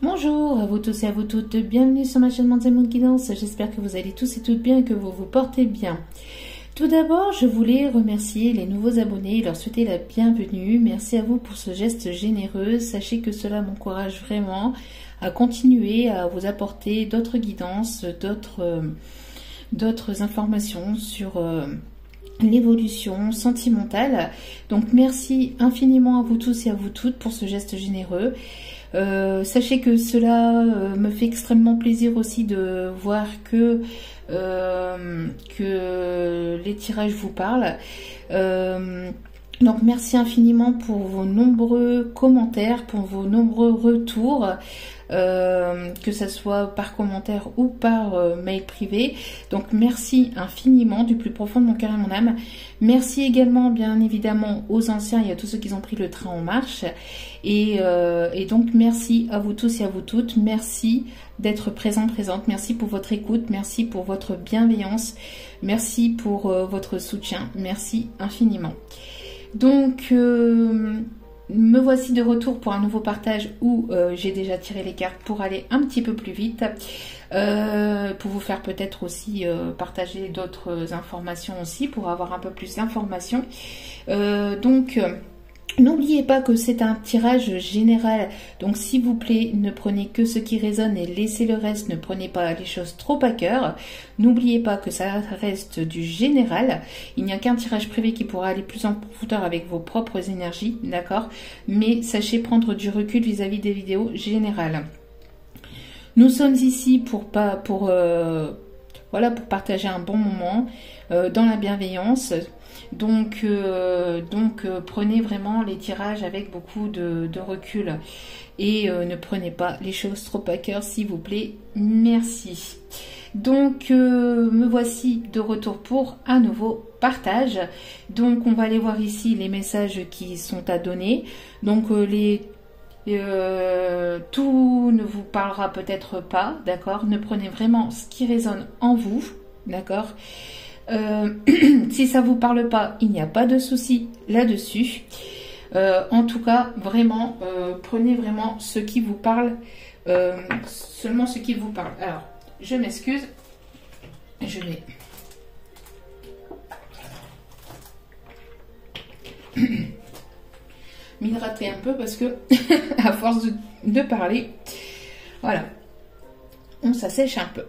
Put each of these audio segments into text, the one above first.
Bonjour à vous tous et à vous toutes, bienvenue sur ma chaîne Mandy Guidance. J'espère que vous allez tous et toutes bien et que vous vous portez bien. Tout d'abord, je voulais remercier les nouveaux abonnés et leur souhaiter la bienvenue. Merci à vous pour ce geste généreux. Sachez que cela m'encourage vraiment à continuer à vous apporter d'autres guidances, d'autres informations sur l'évolution sentimentale. Donc merci infiniment à vous tous et à vous toutes pour ce geste généreux. Sachez que cela me fait extrêmement plaisir aussi de voir que les tirages vous parlent. Donc merci infiniment pour vos nombreux commentaires, pour vos nombreux retours, que ce soit par commentaire ou par mail privé. Donc merci infiniment du plus profond de mon cœur et mon âme. Merci également bien évidemment aux anciens et à tous ceux qui ont pris le train en marche. Et donc merci à vous tous et à vous toutes. Merci d'être présente. Merci pour votre écoute. Merci pour votre bienveillance. Merci pour votre soutien. Merci infiniment. Donc, me voici de retour pour un nouveau partage où j'ai déjà tiré les cartes pour aller un petit peu plus vite, pour vous faire peut-être aussi partager d'autres informations aussi, pour avoir un peu plus d'informations. N'oubliez pas que c'est un tirage général, donc s'il vous plaît, ne prenez que ce qui résonne et laissez le reste, ne prenez pas les choses trop à cœur. N'oubliez pas que ça reste du général, il n'y a qu'un tirage privé qui pourra aller plus en profondeur avec vos propres énergies, d'accord? Mais sachez prendre du recul vis-à-vis des vidéos générales. Nous sommes ici pour partager un bon moment dans la bienveillance. Donc, prenez vraiment les tirages avec beaucoup de recul et ne prenez pas les choses trop à cœur, s'il vous plaît. Merci. Donc, me voici de retour pour un nouveau partage. Donc, on va aller voir ici les messages qui sont à donner. Donc, tout ne vous parlera peut-être pas, d'accord? Ne prenez vraiment ce qui résonne en vous, d'accord? Si ça vous parle pas, il n'y a pas de souci là-dessus. En tout cas, vraiment, prenez vraiment ce qui vous parle, seulement ce qui vous parle. Alors, je m'excuse, je vais m'hydrater un peu parce que à force de parler, voilà, on s'assèche un peu.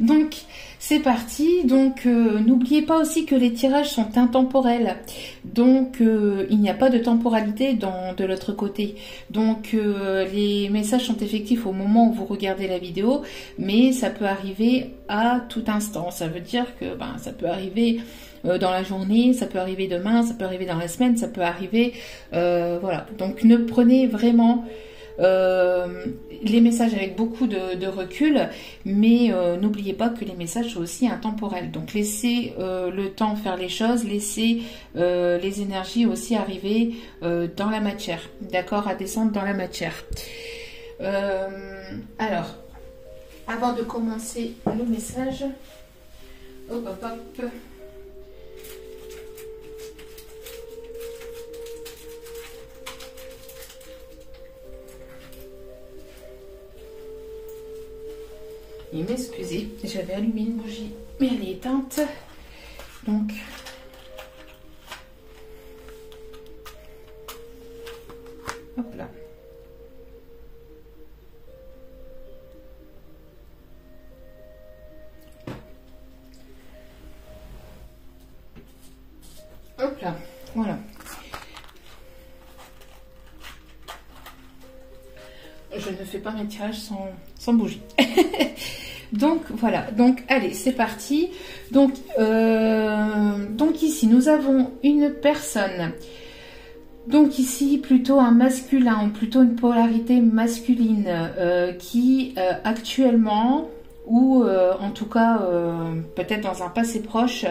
Donc c'est parti. Donc n'oubliez pas aussi que les tirages sont intemporels, donc il n'y a pas de temporalité de l'autre côté. Donc les messages sont effectifs au moment où vous regardez la vidéo, mais ça peut arriver à tout instant. Ça veut dire que ça peut arriver dans la journée, ça peut arriver demain, ça peut arriver dans la semaine, ça peut arriver, voilà. Donc ne prenez vraiment les messages avec beaucoup de recul, mais n'oubliez pas que les messages sont aussi intemporels. Donc laissez le temps faire les choses, laissez les énergies aussi arriver dans la matière, d'accord, à descendre dans la matière. Alors, avant de commencer le message, hop hop hop. Et m'excuser, j'avais allumé une bougie, mais elle est éteinte. Donc, hop là. Hop là, voilà. Je ne fais pas mes tirages sans bougie. Donc voilà, donc allez, c'est parti. Donc ici, nous avons une personne. Donc ici, plutôt un masculin, ou plutôt une polarité masculine, qui actuellement, ou en tout cas peut-être dans un passé proche,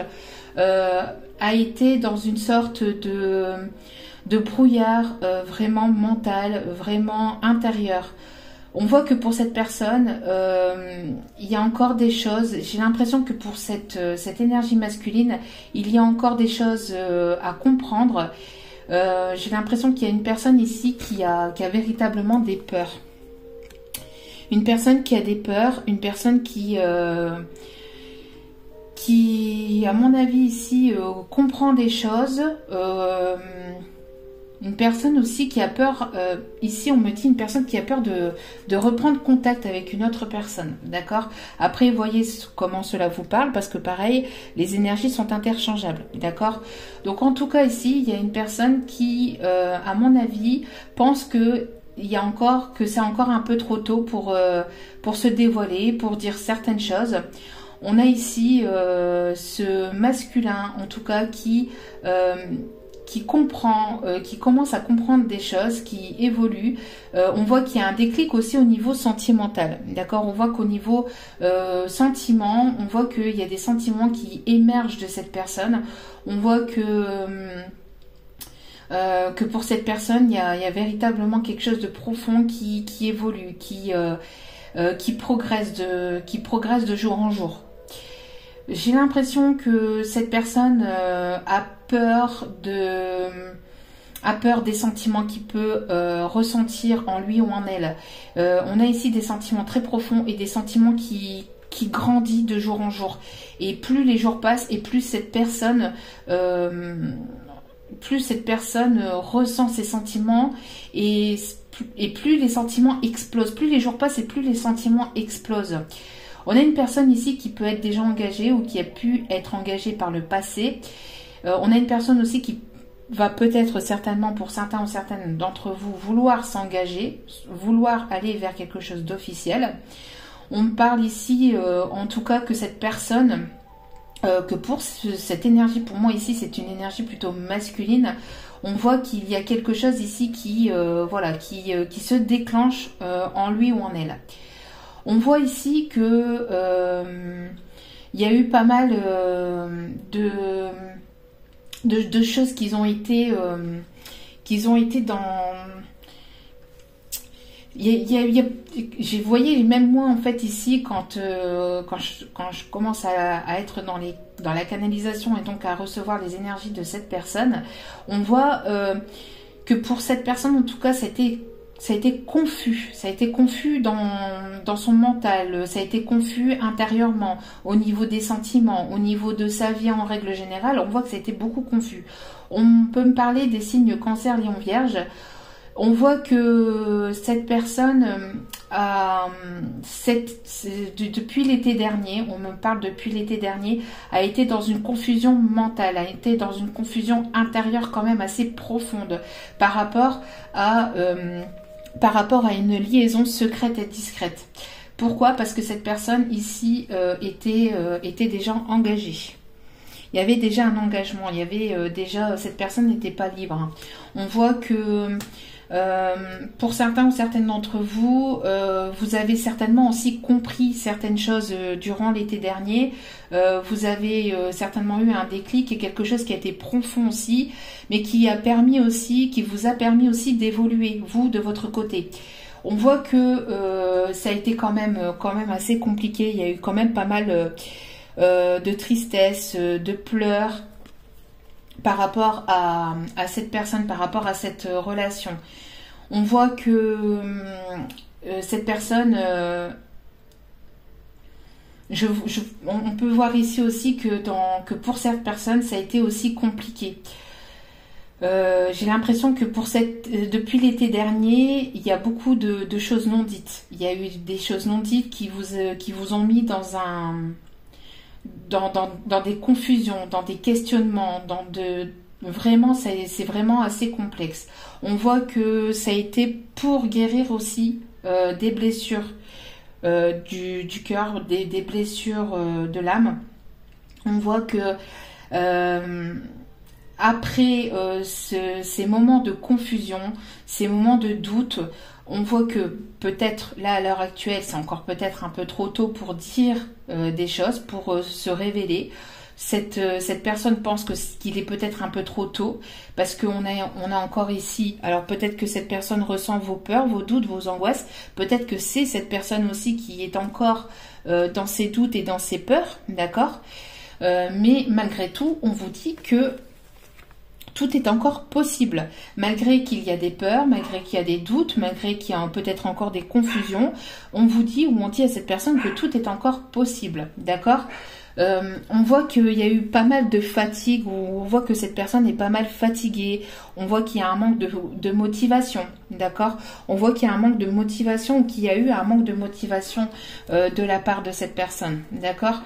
a été dans une sorte de brouillard vraiment mental, vraiment intérieur. On voit que pour cette personne, il y a encore des choses. J'ai l'impression que pour cette énergie masculine, il y a encore des choses à comprendre. J'ai l'impression qu'il y a une personne ici qui a véritablement des peurs. une personne qui a des peurs, une personne qui à mon avis ici, comprend des choses. Une personne aussi qui a peur, ici on me dit une personne qui a peur de reprendre contact avec une autre personne, d'accord? Après, voyez comment cela vous parle, parce que pareil, les énergies sont interchangeables, d'accord? Donc en tout cas ici, il y a une personne qui, à mon avis, pense que c'est encore un peu trop tôt pour se dévoiler, pour dire certaines choses. On a ici ce masculin, en tout cas, qui comprend, qui commence à comprendre des choses, qui évolue. On voit qu'il y a un déclic aussi au niveau sentimental, d'accord? On voit qu'au niveau sentiment, on voit qu'il y a des sentiments qui émergent de cette personne. On voit que pour cette personne, il y a véritablement quelque chose de profond qui évolue, qui progresse de jour en jour. J'ai l'impression que cette personne a peur des sentiments qu'il peut ressentir en lui ou en elle. On a ici des sentiments très profonds et des sentiments qui grandissent de jour en jour. Et plus les jours passent et plus cette personne ressent ses sentiments et plus les sentiments explosent. Plus les jours passent et plus les sentiments explosent. On a une personne ici qui peut être déjà engagée ou qui a pu être engagée par le passé. On a une personne aussi qui va peut-être certainement pour certains ou certaines d'entre vous vouloir s'engager, vouloir aller vers quelque chose d'officiel. On parle ici en tout cas que cette personne, que pour cette énergie, pour moi ici c'est une énergie plutôt masculine. On voit qu'il y a quelque chose ici qui se déclenche en lui ou en elle. On voit ici que il y a eu pas mal de choses qui ont été dans. J'ai voyé même moi en fait ici quand je commence à être dans la canalisation et donc à recevoir les énergies de cette personne, on voit que pour cette personne en tout cas ça a été confus dans son mental, ça a été confus intérieurement, au niveau des sentiments, au niveau de sa vie en règle générale, on voit que ça a été beaucoup confus. On peut me parler des signes Cancer, Lion, Vierge. On voit que cette personne, depuis l'été dernier, on me parle depuis l'été dernier, a été dans une confusion mentale, a été dans une confusion intérieure quand même assez profonde par rapport à une liaison secrète et discrète. Pourquoi? Parce que cette personne ici était déjà engagée. Il y avait déjà un engagement, il y avait cette personne n'était pas libre. Hein. On voit que pour certains ou certaines d'entre vous, vous avez certainement aussi compris certaines choses durant l'été dernier. Vous avez certainement eu un déclic et quelque chose qui a été profond aussi, mais qui vous a permis aussi d'évoluer, vous, de votre côté. On voit que ça a été quand même assez compliqué. Il y a eu quand même pas mal de tristesse, de pleurs par rapport à cette personne, par rapport à cette relation. On voit que cette personne, on peut voir ici aussi que pour cette personne, ça a été aussi compliqué. J'ai l'impression que depuis l'été dernier, il y a beaucoup de choses non dites. Il y a eu des choses non dites qui vous ont mis dans des confusions, dans des questionnements, vraiment, c'est vraiment assez complexe. On voit que ça a été pour guérir aussi des blessures du cœur, des blessures de l'âme. On voit que après ces moments de confusion, ces moments de doute, on voit que peut-être là à l'heure actuelle, c'est encore peut-être un peu trop tôt pour dire des choses, pour se révéler. Cette personne pense qu'il est peut-être un peu trop tôt parce qu'on a encore ici, alors peut-être que cette personne ressent vos peurs, vos doutes, vos angoisses, peut-être que c'est cette personne aussi qui est encore dans ses doutes et dans ses peurs, d'accord, mais malgré tout, on vous dit que Tout est encore possible, malgré qu'il y a des peurs, malgré qu'il y a des doutes, malgré qu'il y a peut-être encore des confusions. On vous dit ou on dit à cette personne que tout est encore possible, d'accord? On voit qu'il y a eu pas mal de fatigue, ou on voit que cette personne est pas mal fatiguée, on voit qu'il y a un manque de motivation, d'accord? On voit qu'il y a un manque de motivation, ou qu'il y a eu un manque de motivation de la part de cette personne, d'accord?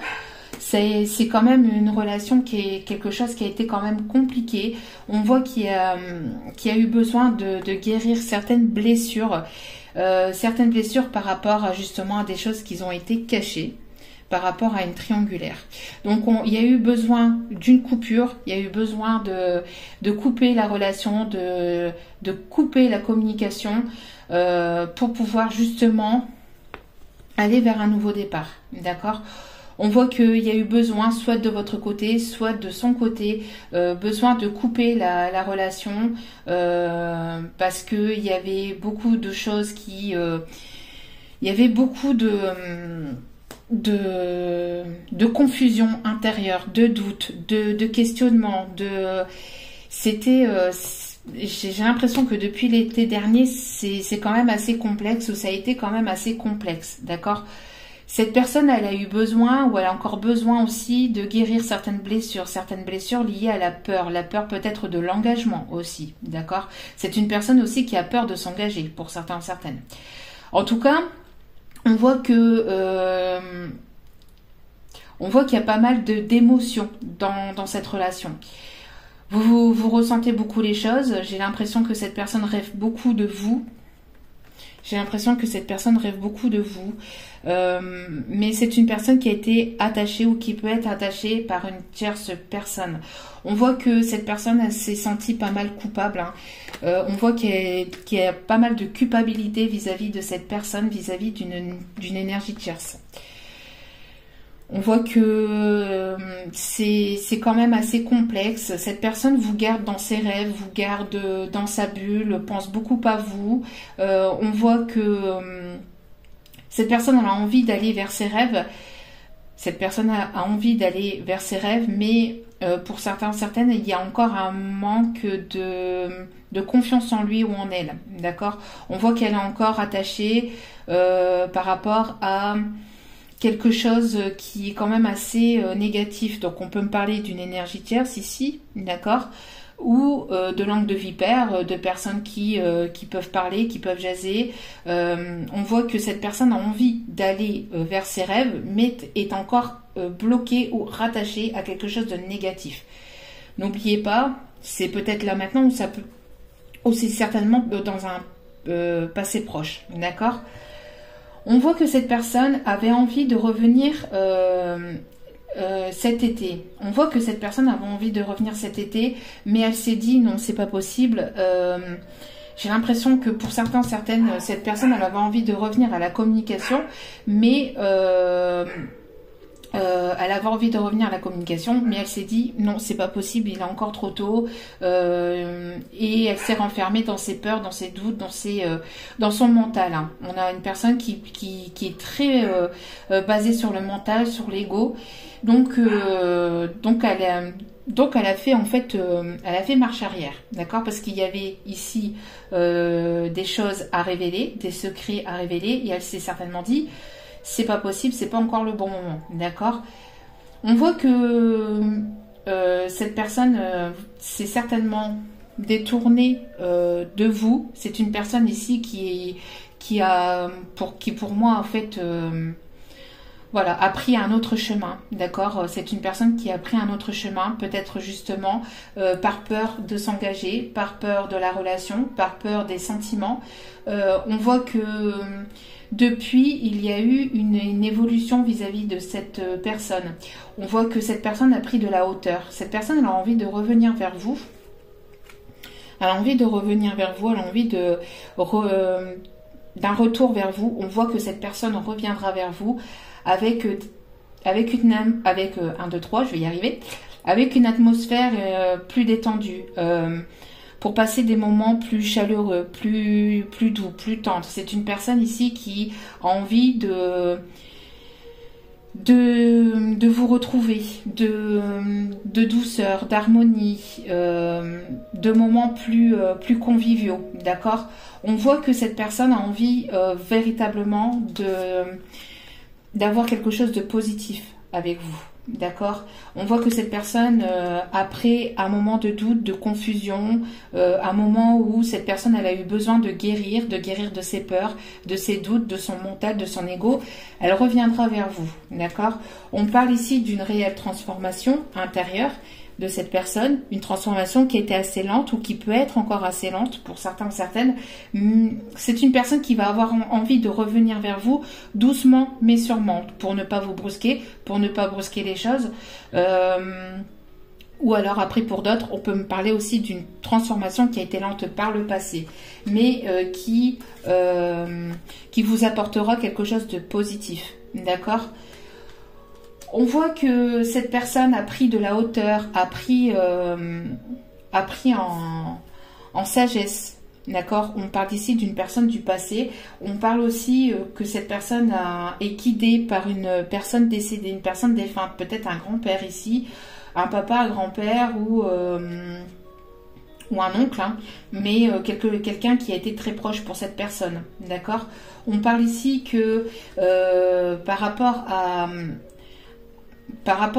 C'est quand même une relation qui est quelque chose qui a été quand même compliqué. On voit qu'il y a eu besoin de guérir certaines blessures par rapport à justement à des choses qui ont été cachées, par rapport à une triangulaire. Donc il y a eu besoin d'une coupure, il y a eu besoin de couper la relation, de couper la communication pour pouvoir justement aller vers un nouveau départ, d'accord? On voit qu'il y a eu besoin, soit de votre côté, soit de son côté, besoin de couper la relation parce qu'il y avait beaucoup de choses il y avait beaucoup de confusion intérieure, de doute, de questionnement, c'était j'ai l'impression que depuis l'été dernier, c'est quand même assez complexe, ou ça a été quand même assez complexe, d'accord? Cette personne, elle a eu besoin, ou elle a encore besoin aussi de guérir certaines blessures liées à la peur peut-être de l'engagement aussi, d'accord? C'est une personne aussi qui a peur de s'engager, pour certains, certaines. En tout cas, on voit qu'il y a pas mal d'émotions dans cette relation. Vous ressentez beaucoup les choses. J'ai l'impression que cette personne rêve beaucoup de vous. Mais c'est une personne qui a été attachée, ou qui peut être attachée par une tierce personne. On voit que cette personne, elle s'est sentie pas mal coupable, hein. On voit qu'il y a pas mal de culpabilité vis-à-vis de cette personne, vis-à-vis d'une énergie tierce. On voit que c'est quand même assez complexe. Cette personne vous garde dans ses rêves, vous garde dans sa bulle, pense beaucoup à vous. On voit que cette personne a envie d'aller vers ses rêves. Cette personne a envie d'aller vers ses rêves, mais pour certaines, il y a encore un manque de confiance en lui ou en elle. D'accord? On voit qu'elle est encore attachée par rapport à quelque chose qui est quand même assez négatif. Donc on peut me parler d'une énergie tierce ici, d'accord, ou de langue de vipère, de personnes qui peuvent parler, qui peuvent jaser. On voit que cette personne a envie d'aller vers ses rêves, mais est encore bloquée ou rattachée à quelque chose de négatif. N'oubliez pas, c'est peut-être là maintenant, ou ça peut, ou c'est certainement dans un passé proche, d'accord? On voit que cette personne avait envie de revenir cet été. On voit que cette personne avait envie de revenir cet été, mais elle s'est dit non, c'est pas possible. J'ai l'impression que pour certaines, cette personne, elle avait envie de revenir à la communication, mais elle avait envie de revenir à la communication, mais elle s'est dit non, c'est pas possible, il est encore trop tôt, et elle s'est renfermée dans ses peurs, dans ses doutes, dans son mental, hein. On a une personne qui est très basée sur le mental, sur l'ego, donc elle a fait en fait, elle a fait marche arrière, d'accord, parce qu'il y avait ici des choses à révéler, des secrets à révéler, et elle s'est certainement dit c'est pas possible, c'est pas encore le bon moment, d'accord. On voit que cette personne s'est certainement détournée de vous. C'est une personne ici qui pour moi en fait voilà, a pris un autre chemin, d'accord. C'est une personne qui a pris un autre chemin, peut-être justement par peur de s'engager, par peur de la relation, par peur des sentiments. On voit que depuis, il y a eu une évolution vis-à-vis de cette personne. On voit que cette personne a pris de la hauteur. Cette personne, elle a envie de revenir vers vous. Elle a envie de revenir vers vous, elle a envie d'un retour vers vous. On voit que cette personne reviendra vers vous avec une atmosphère plus détendue, pour passer des moments plus chaleureux, plus doux, plus tendres. C'est une personne ici qui a envie de vous retrouver, de douceur, d'harmonie, de moments plus conviviaux, d'accord? On voit que cette personne a envie véritablement d'avoir quelque chose de positif avec vous. D'accord? On voit que cette personne, après un moment de doute, de confusion, un moment où cette personne elle a eu besoin de guérir de ses peurs, de ses doutes, de son mental, de son ego, elle reviendra vers vous. D'accord? On parle ici d'une réelle transformation intérieure de cette personne, une transformation qui était assez lente ou qui peut être encore assez lente pour certains ou certaines. C'est une personne qui va avoir envie de revenir vers vous doucement mais sûrement pour ne pas vous brusquer, pour ne pas brusquer les choses. Ou alors après pour d'autres, on peut me parler aussi d'une transformation qui a été lente par le passé, mais qui vous apportera quelque chose de positif. D'accord ? On voit que cette personne a pris de la hauteur, a pris en sagesse, d'accord? On parle ici d'une personne du passé. On parle aussi que cette personne est guidée par une personne décédée, une personne défunte, peut-être un grand-père ici, un papa, un grand-père ou un oncle, hein, mais quelqu'un qui a été très proche pour cette personne, d'accord? On parle ici que par rapport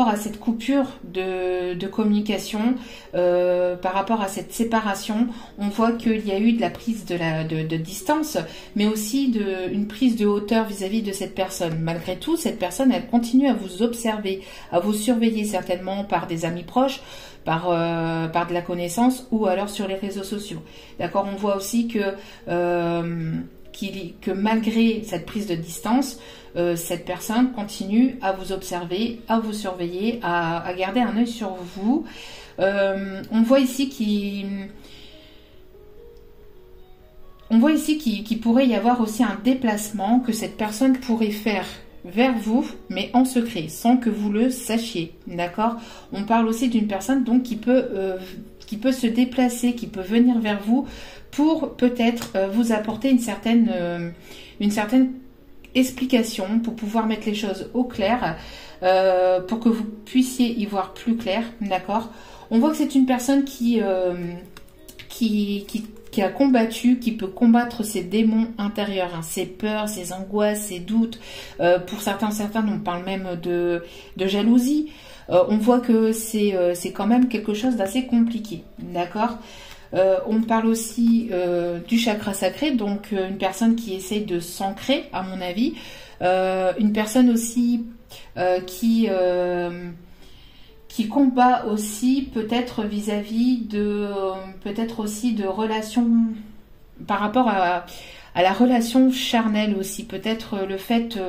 à cette coupure de communication, par rapport à cette séparation, on voit qu'il y a eu de la prise de distance, mais aussi une prise de hauteur vis-à-vis de cette personne. Malgré tout, cette personne, elle continue à vous observer, à vous surveiller certainement par des amis proches, par de la connaissance ou alors sur les réseaux sociaux. D'accord, on voit aussi que malgré cette prise de distance, cette personne continue à vous observer, à vous surveiller, à garder un œil sur vous. On voit ici qu'il pourrait y avoir aussi un déplacement que cette personne pourrait faire vers vous, mais en secret, sans que vous le sachiez. D'accord? On parle aussi d'une personne donc qui peut se déplacer, qui peut venir vers vous pour peut-être vous apporter une certaine explication, pour pouvoir mettre les choses au clair, pour que vous puissiez y voir plus clair, d'accord? On voit que c'est une personne qui a combattu, qui peut combattre ses démons intérieurs, hein, ses peurs, ses angoisses, ses doutes. Pour certains, on parle même de jalousie. On voit que c'est quand même quelque chose d'assez compliqué, d'accord? On parle aussi du chakra sacré, donc une personne qui essaye de s'ancrer, à mon avis. Une personne aussi qui combat aussi peut-être vis-à-vis peut-être aussi de relations par rapport à la relation charnelle aussi. Peut-être le fait,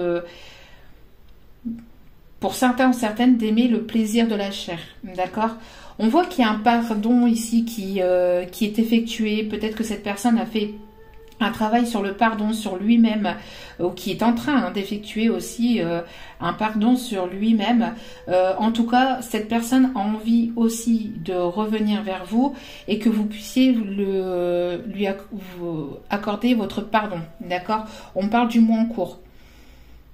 pour certains ou certaines, d'aimer le plaisir de la chair, d'accord? On voit qu'il y a un pardon ici qui est effectué. Peut-être que cette personne a fait un travail sur le pardon, sur lui-même, ou qui est en train d'effectuer aussi un pardon sur lui-même. En tout cas, cette personne a envie aussi de revenir vers vous et que vous puissiez lui accorder votre pardon, d'accord? On parle du mois en cours.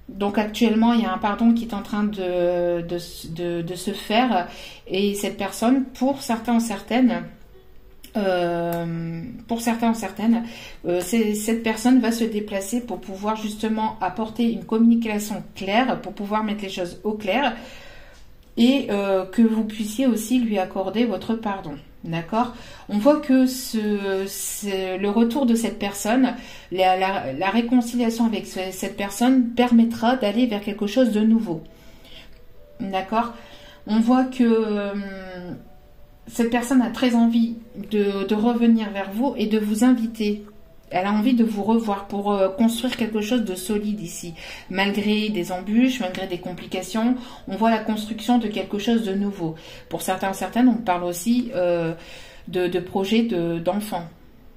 Donc actuellement, il y a un pardon qui est en train de se faire et cette personne, pour certains ou certaines, cette personne va se déplacer pour pouvoir justement apporter une communication claire, pour pouvoir mettre les choses au clair et que vous puissiez aussi lui accorder votre pardon. D'accord? On voit que le retour de cette personne, la réconciliation avec cette personne permettra d'aller vers quelque chose de nouveau. D'accord? On voit que cette personne a très envie de revenir vers vous et de vous inviter. Elle a envie de vous revoir pour construire quelque chose de solide ici. Malgré des embûches, malgré des complications, on voit la construction de quelque chose de nouveau. Pour certains et certaines, on parle aussi de projets d'enfants.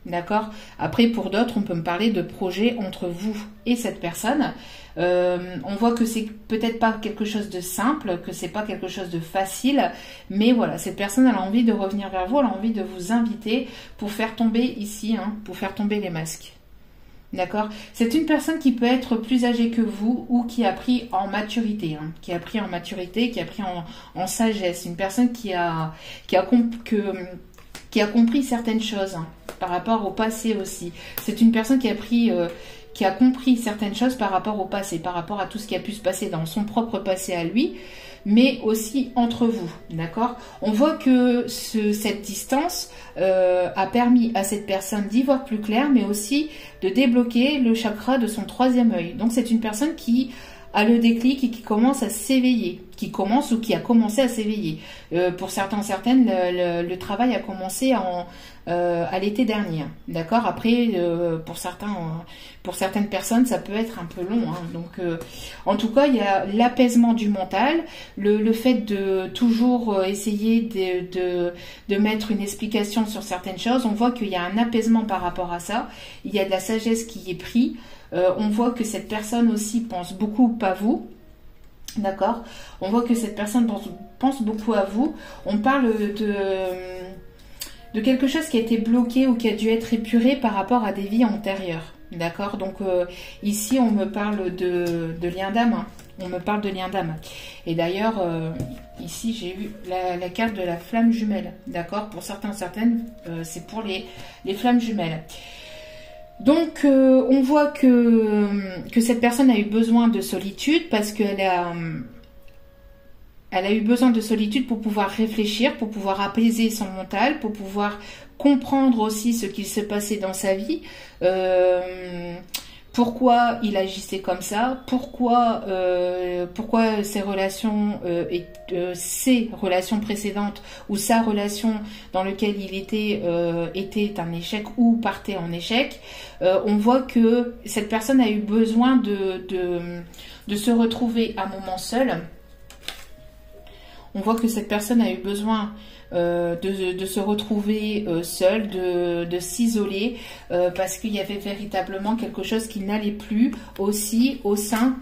D'accord? Après, pour d'autres, on peut me parler de projets entre vous et cette personne. On voit que c'est peut-être pas quelque chose de simple, que c'est pas quelque chose de facile, mais voilà, cette personne elle a envie de revenir vers vous, elle a envie de vous inviter pour faire tomber ici, pour faire tomber les masques. D'accord? C'est une personne qui peut être plus âgée que vous ou qui a pris en maturité, hein, qui a pris en maturité, qui a pris en sagesse. Une personne qui a compris certaines choses, hein, par rapport au passé aussi. C'est une personne qui a compris certaines choses par rapport au passé, par rapport à tout ce qui a pu se passer dans son propre passé à lui, mais aussi entre vous, d'accord? On voit que cette distance a permis à cette personne d'y voir plus clair, mais aussi de débloquer le chakra de son troisième œil. Donc c'est une personne qui a le déclic et qui commence à s'éveiller, qui commence ou qui a commencé à s'éveiller. Pour certaines, le travail a commencé à l'été dernier, d'accord. Après, pour certaines personnes, ça peut être un peu long, hein. Donc, en tout cas, il y a l'apaisement du mental, le fait de toujours essayer de mettre une explication sur certaines choses. On voit qu'il y a un apaisement par rapport à ça. Il y a de la sagesse qui est prise. On voit que cette personne aussi pense beaucoup à vous, d'accord. On voit que cette personne pense beaucoup à vous. On parle de quelque chose qui a été bloqué ou qui a dû être épuré par rapport à des vies antérieures, d'accord. Donc ici on me parle de lien d'âme, hein. On me parle de lien d'âme. Et d'ailleurs ici j'ai eu la carte de la flamme jumelle, d'accord. Pour certaines, c'est pour les flammes jumelles. Donc, on voit que cette personne a eu besoin de solitude parce qu'elle a eu besoin de solitude pour pouvoir réfléchir, pour pouvoir apaiser son mental, pour pouvoir comprendre aussi ce qui se passait dans sa vie, pourquoi il agissait comme ça, pourquoi ses relations précédentes ou sa relation dans laquelle il était un échec ou partait en échec. On voit que cette personne a eu besoin de se retrouver un moment seul. On voit que cette personne a eu besoin de se retrouver seule, de s'isoler, parce qu'il y avait véritablement quelque chose qui n'allait plus aussi au sein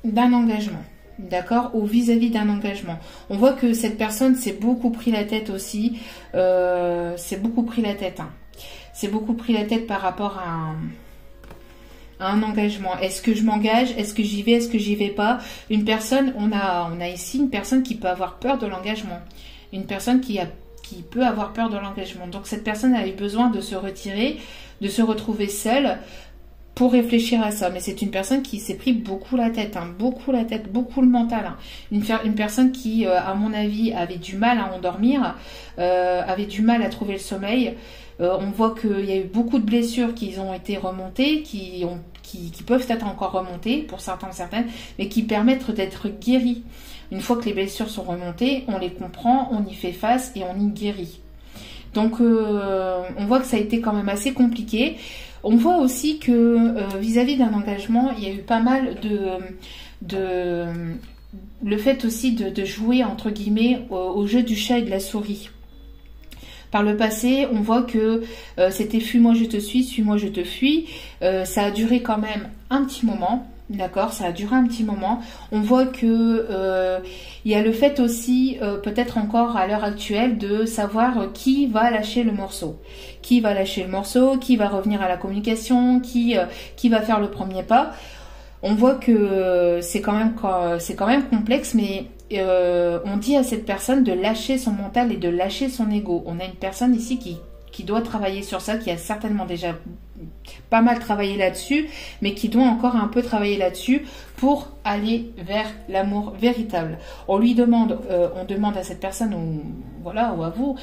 d'un engagement. D'accord, ou vis-à-vis d'un engagement. On voit que cette personne s'est beaucoup pris la tête aussi. C'est beaucoup pris la tête. Hein. C'est beaucoup pris la tête par rapport à un engagement. Est-ce que je m'engage? Est-ce que j'y vais? Est-ce que j'y vais pas? Une personne, on a ici une personne qui peut avoir peur de l'engagement. Une personne qui peut avoir peur de l'engagement. Donc cette personne a eu besoin de se retirer, de se retrouver seule pour réfléchir à ça. Mais c'est une personne qui s'est pris beaucoup la tête, hein, beaucoup le mental. Hein. Une personne qui, à mon avis, avait du mal à endormir, avait du mal à trouver le sommeil. On voit qu'il y a eu beaucoup de blessures qui ont été remontées, qui peuvent être encore remontées pour certaines, mais qui permettent d'être guéries. Une fois que les blessures sont remontées, on les comprend, on y fait face et on y guérit. Donc on voit que ça a été quand même assez compliqué. On voit aussi que vis-à-vis d'un engagement, il y a eu pas mal le fait aussi de jouer entre guillemets au jeu du chat et de la souris. Par le passé, on voit que c'était fuis-moi je te suis-moi je te fuis. Ça a duré quand même un petit moment, d'accord, ça a duré un petit moment. On voit que il y a le fait aussi, peut-être encore à l'heure actuelle, de savoir qui va lâcher le morceau. Qui va lâcher le morceau, qui va revenir à la communication, qui va faire le premier pas. On voit que c'est quand même complexe, mais on dit à cette personne de lâcher son mental et de lâcher son ego. On a une personne ici qui doit travailler sur ça, qui a certainement déjà pas mal travaillé là-dessus, mais qui doit encore un peu travailler là-dessus pour aller vers l'amour véritable. On demande à cette personne, ou à vous,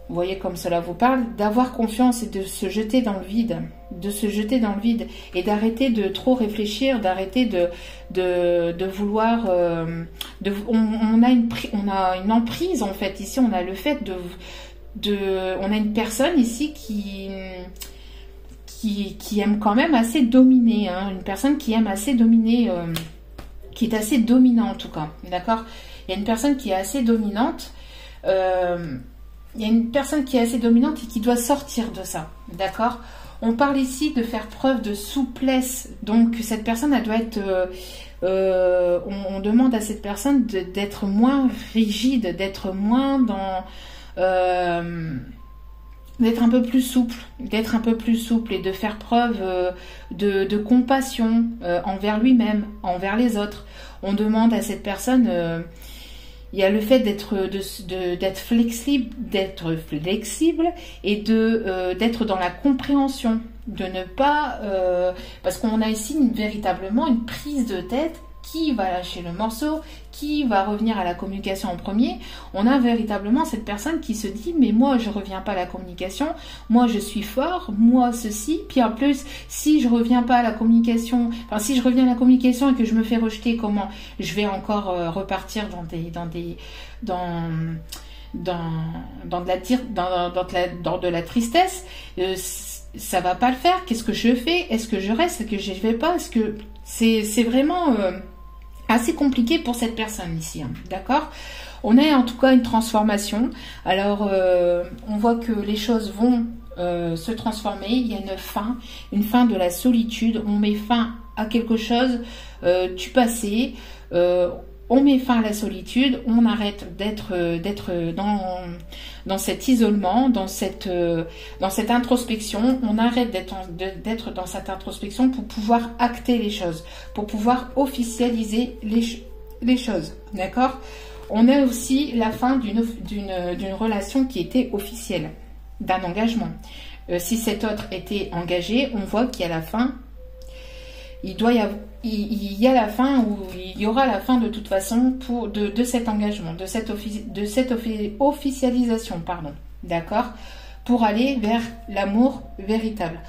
vous voyez comme cela vous parle, d'avoir confiance et de se jeter dans le vide, et d'arrêter de trop réfléchir, d'arrêter de vouloir. On a une emprise en fait ici. On a le fait on a une personne ici qui aime quand même assez dominer, hein, une personne qui aime assez dominer, qui est assez dominante en tout cas, d'accord. Il y a une personne qui est assez dominante. Il y a une personne qui est assez dominante et qui doit sortir de ça, d'accord. On parle ici de faire preuve de souplesse, donc cette personne, elle doit être... on demande à cette personne d'être moins rigide, d'être moins d'être un peu plus souple, et de faire preuve de compassion envers lui-même, envers les autres. On demande à cette personne, il y a le fait d'être flexible et d'être dans la compréhension, de ne pas parce qu'on a ici véritablement une prise de tête. Qui va lâcher le morceau, qui va revenir à la communication en premier. On a véritablement cette personne qui se dit mais moi je reviens pas à la communication, moi je suis fort, moi ceci, puis en plus si je reviens pas à la communication, enfin si je reviens à la communication et que je me fais rejeter, comment je vais encore repartir dans de la tristesse, ça va pas le faire, qu'est-ce que je fais, est-ce que je reste, est-ce que je vais pas, est-ce que c'est vraiment assez compliqué pour cette personne ici, hein, d'accord? On a en tout cas une transformation. Alors, on voit que les choses vont se transformer. Il y a une fin de la solitude. On met fin à quelque chose du passé. On met fin à la solitude. On arrête d'être dans cet isolement, dans cette introspection. On arrête d'être dans cette introspection pour pouvoir acter les choses, pour pouvoir officialiser les choses, d'accord? On a aussi la fin d'une relation qui était officielle, d'un engagement. Si cet autre était engagé, on voit qu'il y a la fin. Il y a la fin, ou il y aura la fin de toute façon de cet engagement, de cette officialisation, pardon, d'accord, pour aller vers l'amour véritable.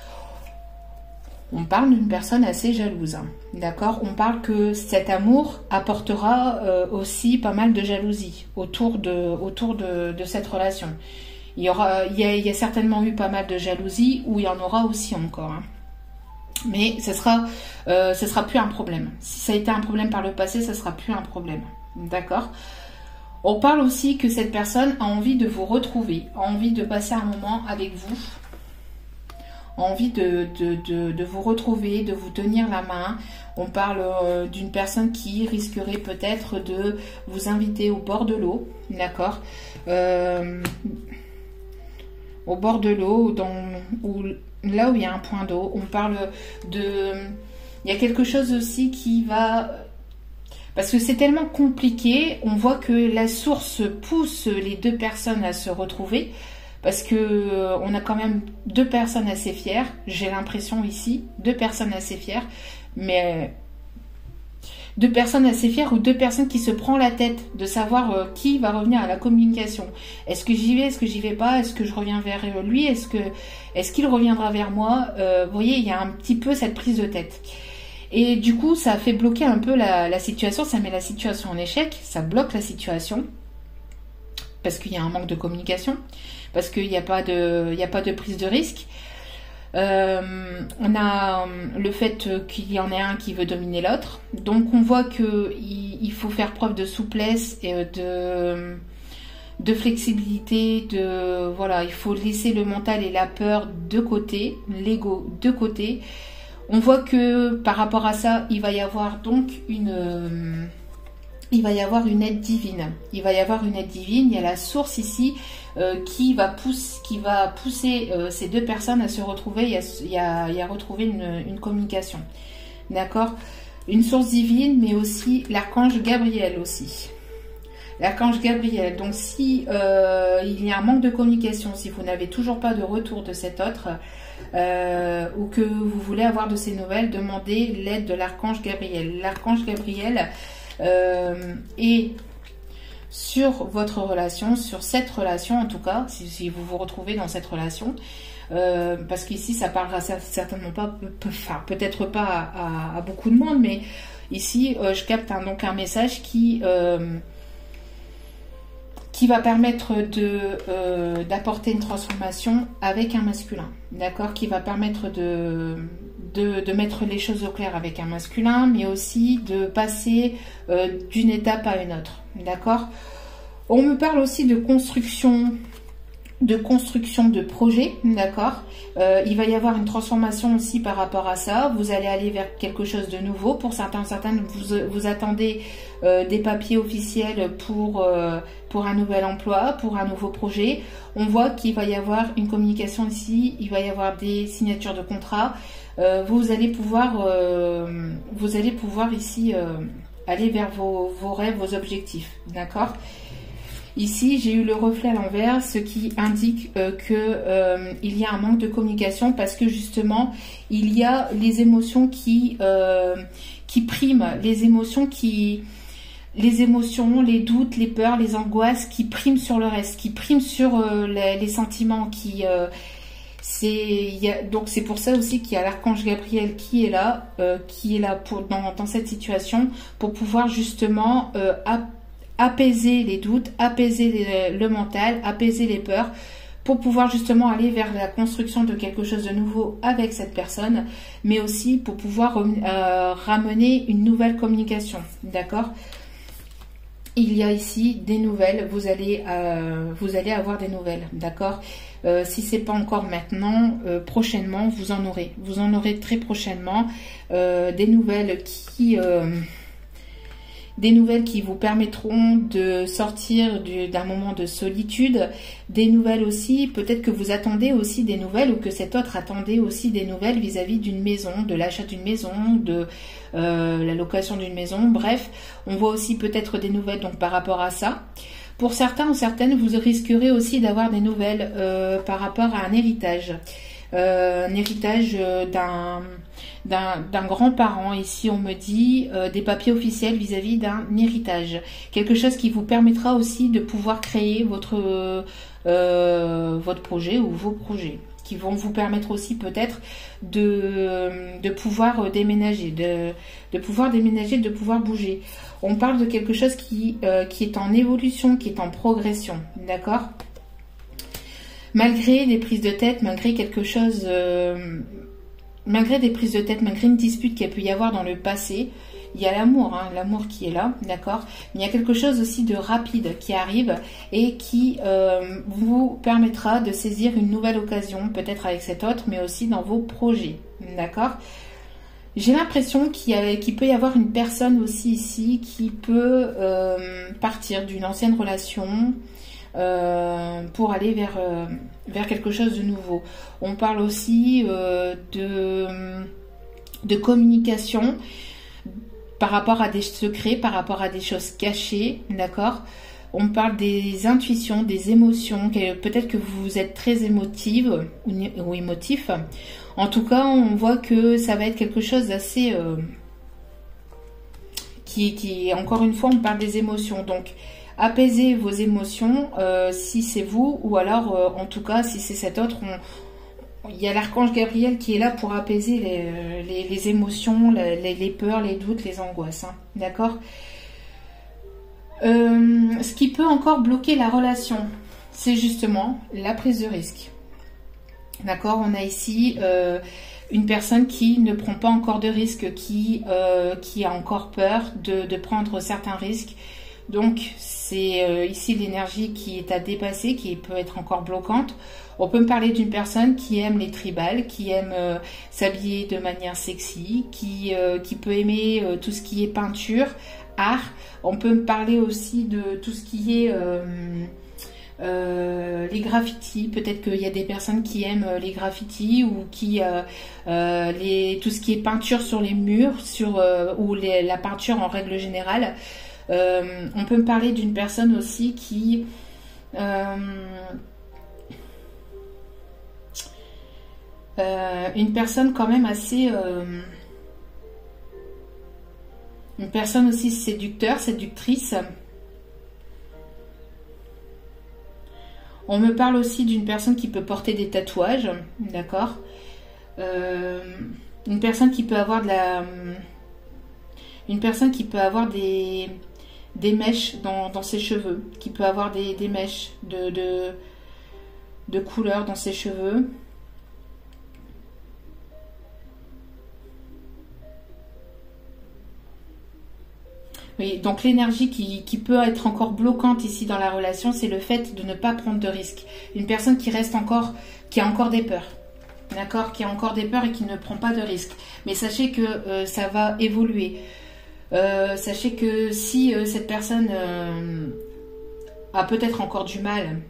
On parle d'une personne assez jalouse, hein, d'accord. On parle que cet amour apportera aussi pas mal de jalousie autour de cette relation. Il y a certainement eu pas mal de jalousie, ou il y en aura aussi encore, hein. Mais ce sera plus un problème. Si ça a été un problème par le passé, ça sera plus un problème. D'accord? On parle aussi que cette personne a envie de vous retrouver, a envie de passer un moment avec vous, a envie de vous retrouver, de vous tenir la main. On parle d'une personne qui risquerait peut-être de vous inviter au bord de l'eau. D'accord? Au bord de l'eau, là où il y a un point d'eau. On parle il y a quelque chose aussi qui va... Parce que c'est tellement compliqué, on voit que la source pousse les deux personnes à se retrouver, parce que on a quand même deux personnes assez fières, j'ai l'impression ici, deux personnes assez fières, mais... deux personnes assez fières ou deux personnes qui se prend la tête de savoir qui va revenir à la communication. Est-ce que j'y vais, est-ce que j'y vais pas, est-ce que je reviens vers lui, est-ce qu'il reviendra vers moi, vous voyez, il y a un petit peu cette prise de tête. Et du coup, ça fait bloquer un peu la situation, ça met la situation en échec, ça bloque la situation, parce qu'il y a un manque de communication, parce qu'il n'y a pas de prise de risque. On a le fait qu'il y en ait un qui veut dominer l'autre, donc on voit que il faut faire preuve de souplesse et de flexibilité, voilà, il faut laisser le mental et la peur de côté, l'ego de côté. On voit que par rapport à ça, il va y avoir donc une aide divine. Il va y avoir une aide divine. Il y a la source ici qui va pousser ces deux personnes à se retrouver et à retrouver une communication. D'accord? Une source divine, mais aussi l'archange Gabriel aussi. L'archange Gabriel. Donc si il y a un manque de communication, si vous n'avez toujours pas de retour de cet autre, ou que vous voulez avoir de ces nouvelles, demandez l'aide de l'archange Gabriel. L'archange Gabriel est sur votre relation, sur cette relation en tout cas, si vous vous retrouvez dans cette relation, parce qu'ici ça parlera certainement pas, enfin peut-être pas à beaucoup de monde, mais ici je capte donc un message qui va permettre d'apporter une transformation avec un masculin, d'accord, qui va permettre de mettre les choses au clair avec un masculin, mais aussi de passer d'une étape à une autre, d'accord. On me parle aussi de construction de construction de projet, d'accord. Il va y avoir une transformation aussi par rapport à ça. Vous allez aller vers quelque chose de nouveau. Pour certaines, vous attendez des papiers officiels pour un nouvel emploi, pour un nouveau projet. On voit qu'il va y avoir une communication ici, il va y avoir des signatures de contrat. Vous allez pouvoir ici aller vers vos rêves, vos objectifs, d'accord. Ici, j'ai eu le reflet à l'envers, ce qui indique il y a un manque de communication parce que justement, il y a les émotions qui priment, les émotions, les doutes, les peurs, les angoisses qui priment sur le reste, qui priment sur les sentiments, donc c'est pour ça aussi qu'il y a l'archange Gabriel qui est là dans cette situation pour pouvoir justement apaiser les doutes, apaiser le mental, apaiser les peurs, pour pouvoir justement aller vers la construction de quelque chose de nouveau avec cette personne, mais aussi pour pouvoir ramener une nouvelle communication, d'accord. Il y a ici des nouvelles, vous allez avoir des nouvelles, d'accord. Si c'est pas encore maintenant, prochainement, vous en aurez très prochainement des nouvelles qui vous permettront de sortir d'un moment de solitude, des nouvelles aussi, peut-être que vous attendez aussi des nouvelles ou que cet autre attendait aussi des nouvelles vis-à-vis d'une maison, de l'achat d'une maison, de la location d'une maison, bref, on voit aussi peut-être des nouvelles donc par rapport à ça. Pour certains ou certaines, vous risquerez aussi d'avoir des nouvelles par rapport à un héritage. D'un grand-parent. Ici, on me dit des papiers officiels vis-à-vis d'un héritage. Quelque chose qui vous permettra aussi de pouvoir créer votre projet ou vos projets, qui vont vous permettre aussi peut-être de pouvoir déménager, de pouvoir bouger. On parle de quelque chose qui est en évolution, qui est en progression, d'accord? Malgré des prises de tête, malgré quelque chose, malgré des prises de tête, malgré une dispute qu'il y a pu y avoir dans le passé, il y a l'amour, hein, l'amour qui est là, d'accord. Mais il y a quelque chose aussi de rapide qui arrive et qui vous permettra de saisir une nouvelle occasion, peut-être avec cet autre, mais aussi dans vos projets, d'accord. J'ai l'impression qu'il peut y avoir une personne aussi ici qui peut partir d'une ancienne relation, pour aller vers quelque chose de nouveau. On parle aussi de communication par rapport à des secrets, par rapport à des choses cachées, d'accord. On parle des intuitions, des émotions, peut-être que vous êtes très émotive ou émotif. En tout cas, on voit que ça va être quelque chose d'assez qui encore une fois, on parle des émotions, donc apaisez vos émotions si c'est vous, ou alors en tout cas si c'est cet autre, il y a l'archange Gabriel qui est là pour apaiser les émotions, les peurs, les doutes, les angoisses, hein, d'accord. Ce qui peut encore bloquer la relation, c'est justement la prise de risque, d'accord. On a ici une personne qui ne prend pas encore de risque, qui a encore peur de prendre certains risques. Donc c'est ici l'énergie qui est à dépasser, qui peut être encore bloquante. On peut me parler d'une personne qui aime les tribales, qui aime s'habiller de manière sexy, qui peut aimer tout ce qui est peinture, art. On peut me parler aussi de tout ce qui est les graffitis. Peut-être qu'il y a des personnes qui aiment les graffitis ou qui tout ce qui est peinture sur les murs, ou la peinture en règle générale. On peut me parler d'une personne aussi qui une personne quand même assez une personne aussi séductrice. On me parle aussi d'une personne qui peut porter des tatouages, d'accord. Une personne qui peut avoir des mèches dans ses cheveux, qui peut avoir des mèches de couleur dans ses cheveux. Oui, donc l'énergie qui peut être encore bloquante ici dans la relation, c'est le fait de ne pas prendre de risques. Une personne qui reste encore, qui a encore des peurs, d'accord, qui a encore des peurs et qui ne prend pas de risques. Mais sachez que ça va évoluer. Sachez que si cette personne a peut-être encore du mal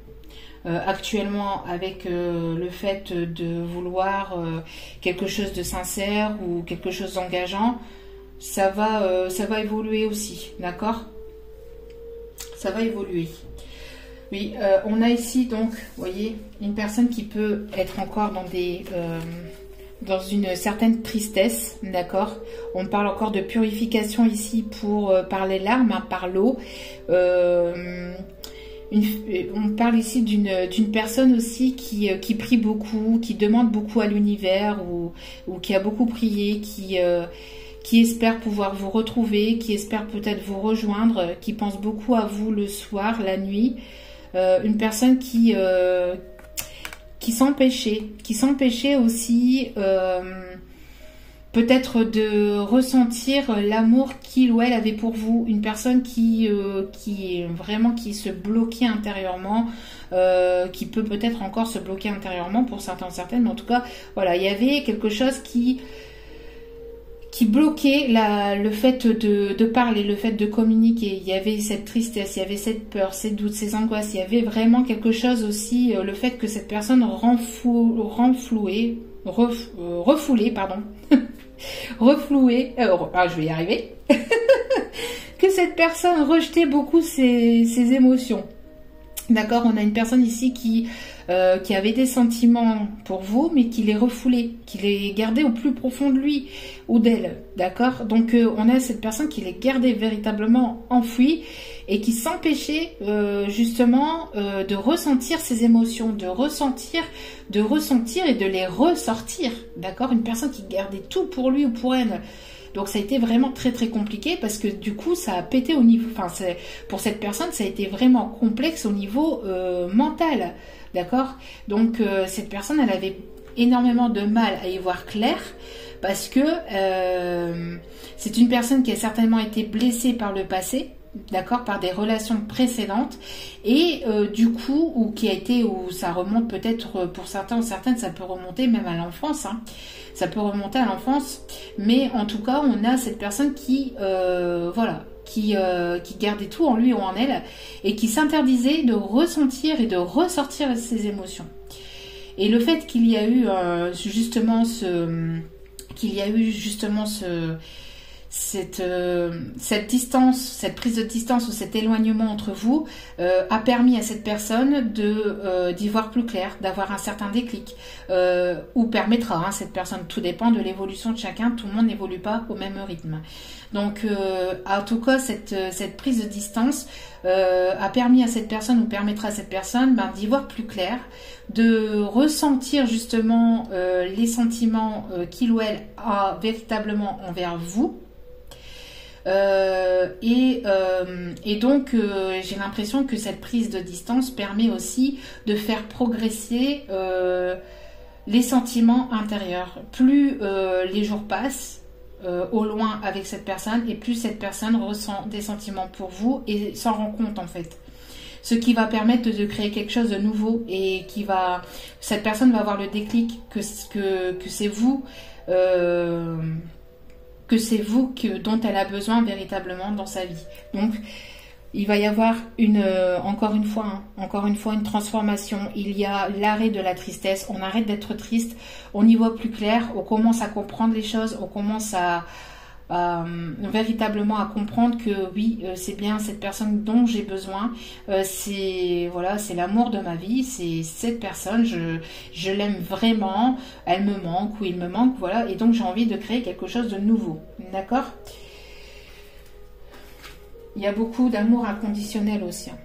actuellement avec le fait de vouloir quelque chose de sincère ou quelque chose d'engageant, ça va évoluer aussi, d'accord? Ça va évoluer. Oui, on a ici donc, vous voyez, une personne qui peut être encore dans une certaine tristesse, d'accord? On parle encore de purification ici par les larmes, hein, par l'eau. On parle ici d'une personne aussi qui prie beaucoup, qui demande beaucoup à l'univers ou qui a beaucoup prié, qui espère pouvoir vous retrouver, qui espère peut-être vous rejoindre, qui pense beaucoup à vous le soir, la nuit. Une personne qui s'empêchait aussi peut-être de ressentir l'amour qu'il ou elle avait pour vous. Une personne qui se bloquait intérieurement, qui peut peut-être encore se bloquer intérieurement pour certains, certaines, mais en tout cas, voilà, il y avait quelque chose qui bloquait le fait de parler, le fait de communiquer. Il y avait cette tristesse, il y avait cette peur, ces doutes, ces angoisses. Il y avait vraiment quelque chose aussi, le fait que cette personne refoulée, je vais y arriver, que cette personne rejetait beaucoup ses émotions. D'accord, on a une personne ici qui avait des sentiments pour vous, mais qui les refoulait, qui les gardait au plus profond de lui ou d'elle. D'accord, donc on a cette personne qui les gardait véritablement enfouies et qui s'empêchait justement de ressentir ses émotions, de ressentir et de les ressortir. D'accord, une personne qui gardait tout pour lui ou pour elle. Donc ça a été vraiment très très compliqué parce que du coup ça a pété au niveau, pour cette personne ça a été vraiment complexe au niveau mental, d'accord. Donc cette personne elle avait énormément de mal à y voir clair parce que c'est une personne qui a certainement été blessée par le passé, d'accord, par des relations précédentes et du coup ou ça remonte peut-être pour certains ou certaines, ça peut remonter même à l'enfance, hein. Ça peut remonter à l'enfance, mais en tout cas, on a cette personne qui gardait tout en lui ou en elle et qui s'interdisait de ressentir et de ressortir ses émotions. Et le fait qu'il y a eu cette distance, cette prise de distance ou cet éloignement entre vous a permis à cette personne d'y voir plus clair, d'avoir un certain déclic, ou permettra, hein, cette personne, tout dépend de l'évolution de chacun, tout le monde n'évolue pas au même rythme. Donc en tout cas cette prise de distance a permis à cette personne ou permettra à cette personne d'y voir plus clair, de ressentir justement les sentiments qu'il ou elle a véritablement envers vous. Et donc j'ai l'impression que cette prise de distance permet aussi de faire progresser les sentiments intérieurs. Plus les jours passent au loin avec cette personne et plus cette personne ressent des sentiments pour vous et s'en rend compte en fait. Ce qui va permettre de créer quelque chose de nouveau et cette personne va avoir le déclic que c'est vous dont elle a besoin véritablement dans sa vie. Donc, il va y avoir encore une fois une transformation. Il y a l'arrêt de la tristesse. On arrête d'être triste. On y voit plus clair. On commence à comprendre les choses. On commence à véritablement à comprendre que oui, c'est bien cette personne dont j'ai besoin. C'est l'amour de ma vie. C'est cette personne. Je l'aime vraiment. Elle me manque ou il me manque. Voilà. Et donc j'ai envie de créer quelque chose de nouveau. D'accord ? Il y a beaucoup d'amour inconditionnel aussi. Hein.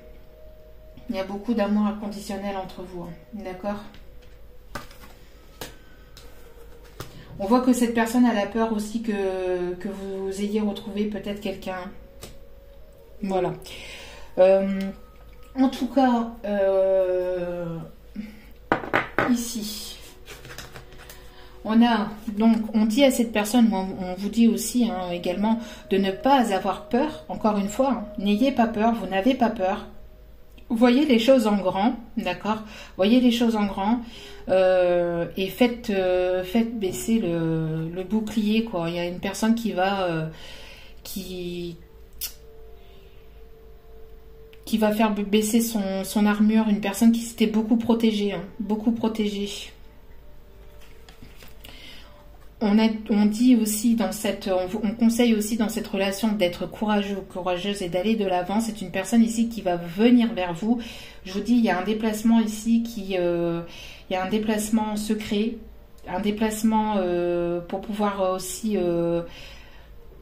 Il y a beaucoup d'amour inconditionnel entre vous. Hein. D'accord ? On voit que cette personne a la peur aussi que vous ayez retrouvé peut-être quelqu'un. Voilà. En tout cas, ici, on dit à cette personne, on vous dit aussi hein, également de ne pas avoir peur. Encore une fois, hein, n'ayez pas peur, vous n'avez pas peur. Voyez les choses en grand, d'accord? Voyez les choses en grand et faites baisser le bouclier, quoi. Il y a une personne qui va faire baisser son armure, une personne qui s'était beaucoup protégée, hein, beaucoup protégée. On dit aussi on conseille aussi dans cette relation d'être courageux ou courageuse et d'aller de l'avant. C'est une personne ici qui va venir vers vous. Je vous dis, il y a un déplacement ici il y a un déplacement secret, un déplacement pour pouvoir aussi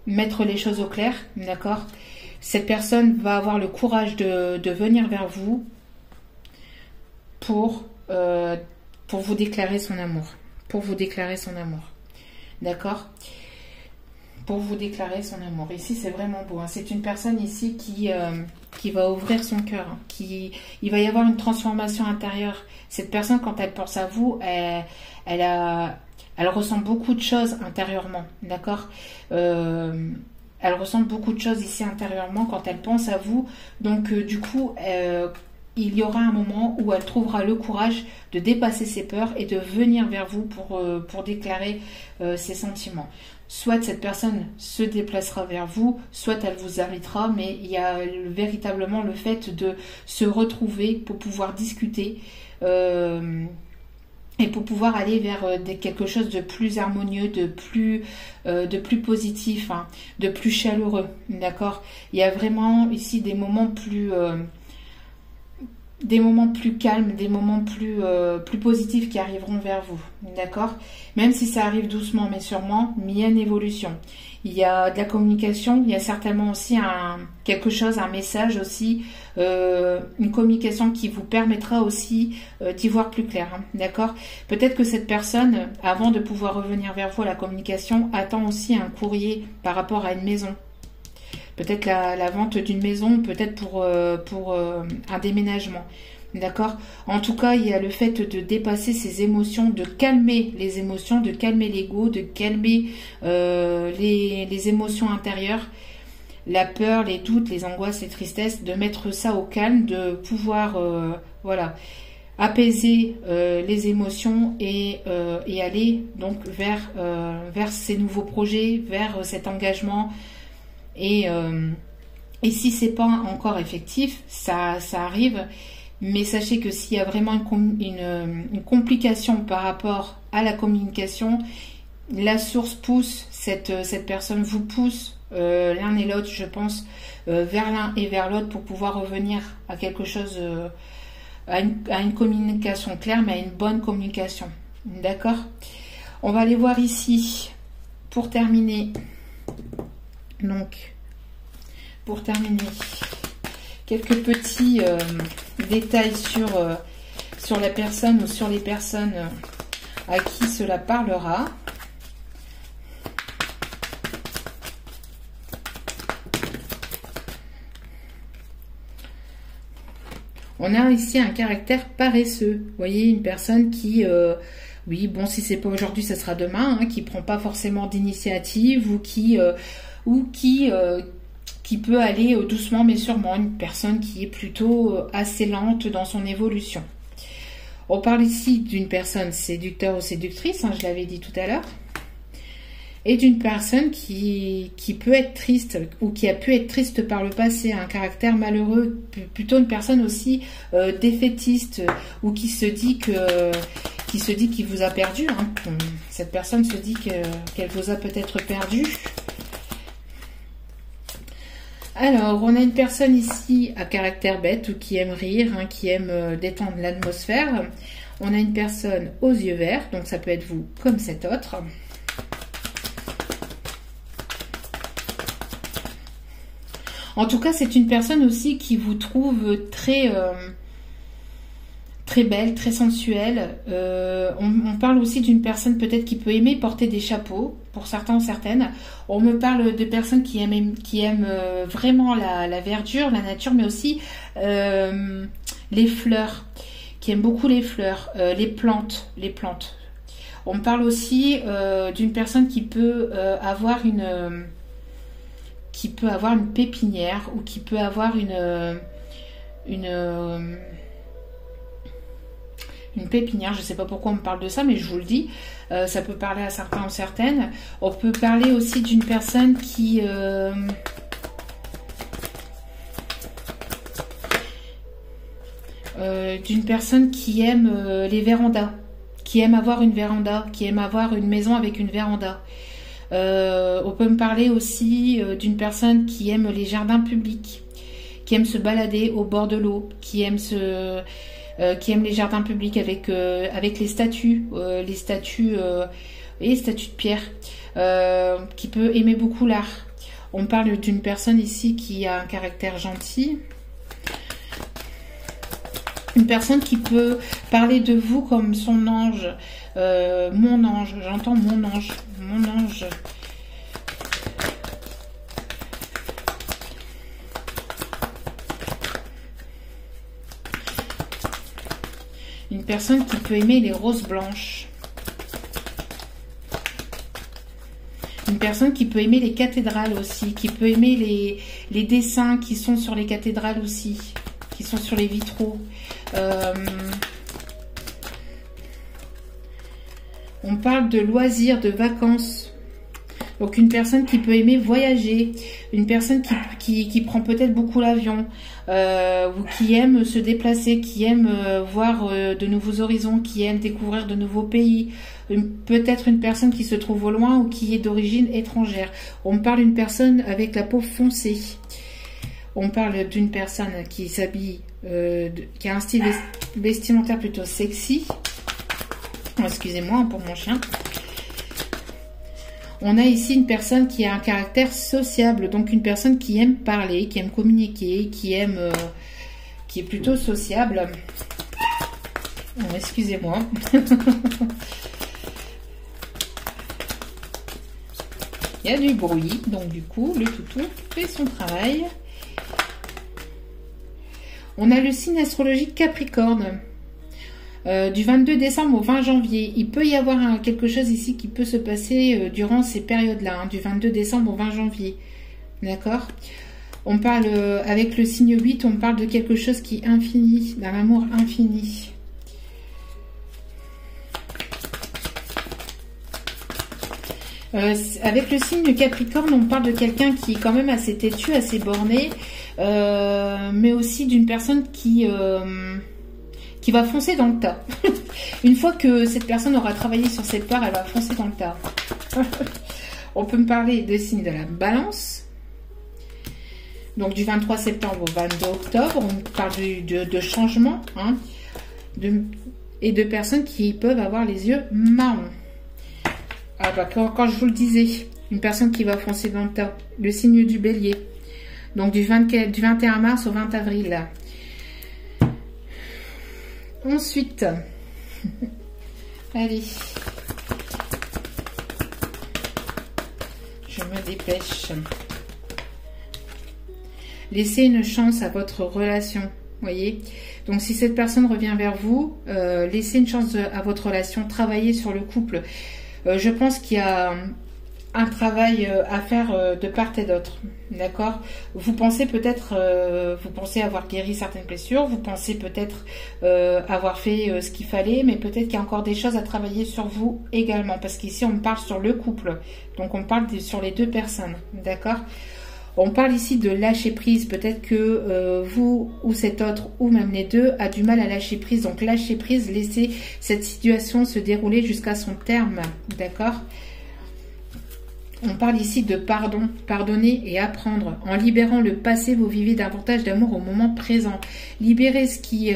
mettre les choses au clair, d'accord? Cette personne va avoir le courage de venir vers vous pour vous déclarer son amour, pour vous déclarer son amour. D'accord? Pour vous déclarer son amour. Ici, c'est vraiment beau. Hein. C'est une personne ici qui va ouvrir son cœur. Hein. Il va y avoir une transformation intérieure. Cette personne, quand elle pense à vous, elle ressent beaucoup de choses intérieurement. D'accord? Elle ressent beaucoup de choses ici intérieurement quand elle pense à vous. Donc, du coup, il y aura un moment où elle trouvera le courage de dépasser ses peurs et de venir vers vous pour déclarer ses sentiments. Soit cette personne se déplacera vers vous, soit elle vous invitera, mais il y a véritablement le fait de se retrouver pour pouvoir discuter et pour pouvoir aller vers quelque chose de plus harmonieux, de plus positif, hein, de plus chaleureux. D'accord? Il y a vraiment ici des moments plus calmes, des moments plus positifs qui arriveront vers vous, d'accord? Même si ça arrive doucement mais sûrement, mais il y a une évolution. Il y a de la communication, il y a certainement aussi quelque chose, un message aussi, une communication qui vous permettra aussi d'y voir plus clair, hein, d'accord? Peut-être que cette personne, avant de pouvoir revenir vers vous à la communication, attend aussi un courrier par rapport à une maison. Peut-être la vente d'une maison, peut-être pour un déménagement. D'accord? En tout cas, il y a le fait de dépasser ses émotions, de calmer les émotions, de calmer l'ego, de calmer les émotions intérieures, la peur, les doutes, les angoisses, les tristesses, de mettre ça au calme, de pouvoir voilà, apaiser les émotions et aller donc vers ces nouveaux projets, vers cet engagement. Et si c'est pas encore effectif, ça arrive, mais sachez que s'il y a vraiment une complication par rapport à la communication, la source pousse, cette personne vous pousse l'un et l'autre, je pense, vers l'un et vers l'autre pour pouvoir revenir à quelque chose, à une communication claire, mais à une bonne communication. D'accord? On va aller voir ici, pour terminer. Donc, pour terminer, quelques petits détails sur la personne ou sur les personnes à qui cela parlera. On a ici un caractère paresseux. Vous voyez, une personne qui... oui, bon, si c'est pas aujourd'hui, ça sera demain, hein, qui prend pas forcément d'initiative ou qui peut aller doucement mais sûrement, une personne qui est plutôt assez lente dans son évolution. On parle ici d'une personne séducteur ou séductrice, hein, je l'avais dit tout à l'heure, et d'une personne qui peut être triste ou qui a pu être triste par le passé, un caractère malheureux, plutôt une personne aussi défaitiste ou qui se dit qu'il vous a perdu, hein. Cette personne se dit qu'elle vous a peut-être perdu. Alors, on a une personne ici à caractère bête ou qui aime rire, hein, qui aime détendre l'atmosphère. On a une personne aux yeux verts, donc ça peut être vous comme cet autre. En tout cas, c'est une personne aussi qui vous trouve très belle, très sensuelle. On parle aussi d'une personne peut-être qui peut aimer porter des chapeaux, pour certains ou certaines. On me parle de personnes qui aiment vraiment la verdure, la nature, mais aussi les fleurs, qui aiment beaucoup les fleurs, les plantes. On parle aussi d'une personne qui peut avoir une pépinière ou qui peut avoir une pépinière. Je ne sais pas pourquoi on me parle de ça, mais je vous le dis. Ça peut parler à certains ou certaines. On peut parler aussi d'une personne qui aime les vérandas, qui aime avoir une véranda, qui aime avoir une maison avec une véranda. On peut me parler aussi d'une personne qui aime les jardins publics, qui aime se balader au bord de l'eau, qui aime les jardins publics avec les statues de pierre, qui peut aimer beaucoup l'art. On parle d'une personne ici qui a un caractère gentil. Une personne qui peut parler de vous comme son ange, mon ange, j'entends mon ange. Une personne qui peut aimer les roses blanches. Une personne qui peut aimer les cathédrales aussi, qui peut aimer les dessins qui sont sur les cathédrales aussi, qui sont sur les vitraux. On parle de loisirs, de vacances. Donc une personne qui peut aimer voyager, une personne qui prend peut-être beaucoup l'avion, ou qui aime se déplacer, qui aime voir de nouveaux horizons, qui aime découvrir de nouveaux pays. Peut-être une personne qui se trouve au loin ou qui est d'origine étrangère. On parle d'une personne avec la peau foncée. On parle d'une personne qui s'habille, qui a un style vestimentaire plutôt sexy. Excusez-moi pour mon chien. On a ici une personne qui a un caractère sociable, donc une personne qui aime parler, qui aime communiquer, qui est plutôt sociable. Oh, excusez-moi. Il y a du bruit, donc du coup, le toutou fait son travail. On a le signe astrologique Capricorne. Du 22 décembre au 20 janvier. Il peut y avoir quelque chose ici qui peut se passer durant ces périodes-là, hein, du 22 décembre au 20 janvier. D'accord? On parle, avec le signe 8, on parle de quelque chose qui est infini, d'un amour infini. Avec le signe Capricorne, on parle de quelqu'un qui est quand même assez têtu, assez borné, mais aussi d'une personne qui va foncer dans le tas. Une fois que cette personne aura travaillé sur cette part, elle va foncer dans le tas. On peut me parler de signe de la Balance. Donc du 23 septembre au 22 octobre, on parle de changement, hein, et de personnes qui peuvent avoir les yeux marrons. Ah bah, quand je vous le disais, une personne qui va foncer dans le tas, le signe du Bélier. Donc du 21 mars au 20 avril. Ensuite, allez, je me dépêche. Laissez une chance à votre relation, voyez. Donc si cette personne revient vers vous, laissez une chance à votre relation, travaillez sur le couple. Je pense qu'il y a un travail à faire de part et d'autre, d'accord? Vous pensez peut-être, vous pensez avoir guéri certaines blessures, vous pensez peut-être avoir fait ce qu'il fallait, mais peut-être qu'il y a encore des choses à travailler sur vous également, parce qu'ici on parle sur le couple, donc on parle sur les deux personnes, d'accord? On parle ici de lâcher prise, peut-être que vous ou cet autre, ou même les deux, a du mal à lâcher prise, donc lâcher prise, laissez cette situation se dérouler jusqu'à son terme, d'accord? On parle ici de pardon, pardonner et apprendre. En libérant le passé, vous vivez davantage d'amour au moment présent. Libérez ce qui,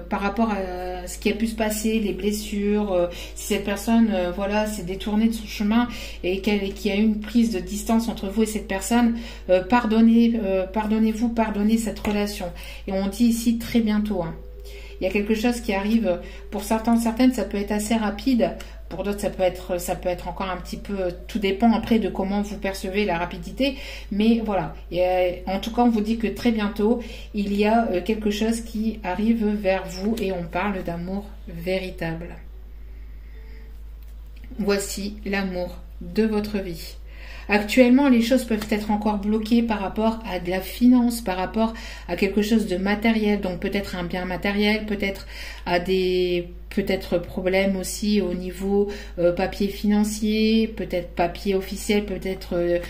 par rapport à ce qui a pu se passer, les blessures, si cette personne, voilà, s'est détournée de son chemin et qu'il y a eu une prise de distance entre vous et cette personne, pardonnez-vous, pardonnez cette relation. Et on dit ici très bientôt, hein. Il y a quelque chose qui arrive, pour certaines, ça peut être assez rapide. Pour d'autres, ça peut être encore un petit peu, tout dépend après de comment vous percevez la rapidité. Mais voilà, et, en tout cas, on vous dit que très bientôt, il y a quelque chose qui arrive vers vous et on parle d'amour véritable. voici l'amour de votre vie. Actuellement, les choses peuvent être encore bloquées par rapport à de la finance, par rapport à quelque chose de matériel, donc peut-être un bien matériel, peut-être à des problèmes aussi au niveau papier financier, peut-être papier officiel, peut-être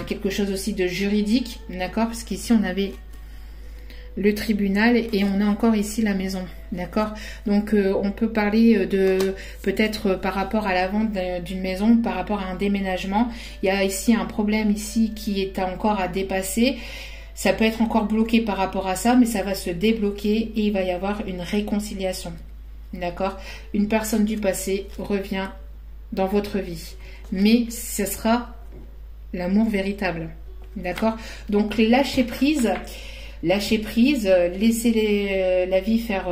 quelque chose aussi de juridique, d'accord? Parce qu'ici on avait le tribunal et on a encore ici la maison, d'accord? Donc on peut parler de peut-être par rapport à la vente d'une maison, par rapport à un déménagement. Il y a ici un problème ici qui est encore à dépasser. Ça peut être encore bloqué par rapport à ça, mais ça va se débloquer et il va y avoir une réconciliation, d'accord? Une personne du passé revient dans votre vie, mais ce sera l'amour véritable, d'accord? Donc lâcher prise. Lâchez prise, laissez la vie faire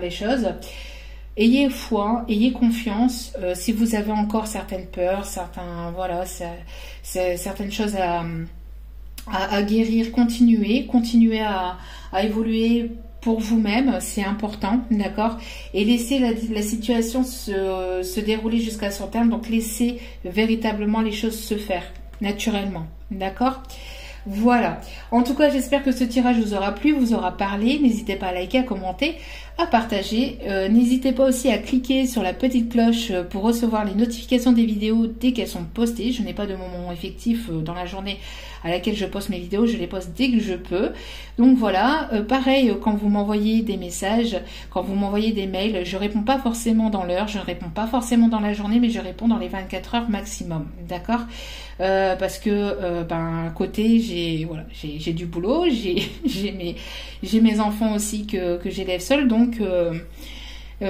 les choses. Ayez foi, ayez confiance. Si vous avez encore certaines peurs, certaines choses à guérir, continuez à évoluer pour vous-même, c'est important, d'accord? Et laissez la situation se dérouler jusqu'à son terme. Donc laissez véritablement les choses se faire naturellement, d'accord? Voilà. En tout cas, j'espère que ce tirage vous aura plu, vous aura parlé. N'hésitez pas à liker, à commenter, à partager. N'hésitez pas aussi à cliquer sur la petite cloche pour recevoir les notifications des vidéos dès qu'elles sont postées. Je n'ai pas de moment effectif dans la journée à laquelle je poste mes vidéos. Je les poste dès que je peux. Donc voilà. Pareil, quand vous m'envoyez des messages, quand vous m'envoyez des mails, je réponds pas forcément dans l'heure, je ne réponds pas forcément dans la journée, mais je réponds dans les 24 heures maximum. D'accord? Parce que à côté j'ai du boulot, j'ai mes enfants aussi que j'élève seule, donc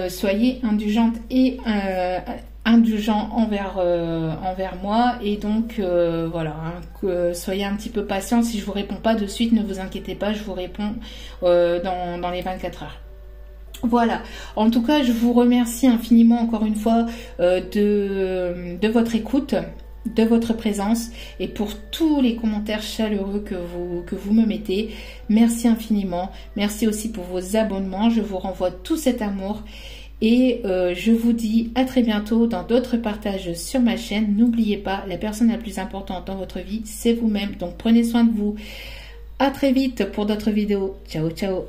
soyez indulgente et indulgent envers moi, et donc soyez un petit peu patient. Si je vous réponds pas de suite, ne vous inquiétez pas, je vous réponds dans les 24 heures. Voilà, en tout cas je vous remercie infiniment encore une fois de votre écoute, de votre présence et pour tous les commentaires chaleureux que vous me mettez. Merci infiniment. Merci aussi pour vos abonnements. Je vous renvoie tout cet amour et je vous dis à très bientôt dans d'autres partages sur ma chaîne. N'oubliez pas, la personne la plus importante dans votre vie, c'est vous-même. Donc prenez soin de vous. À très vite pour d'autres vidéos. Ciao, ciao.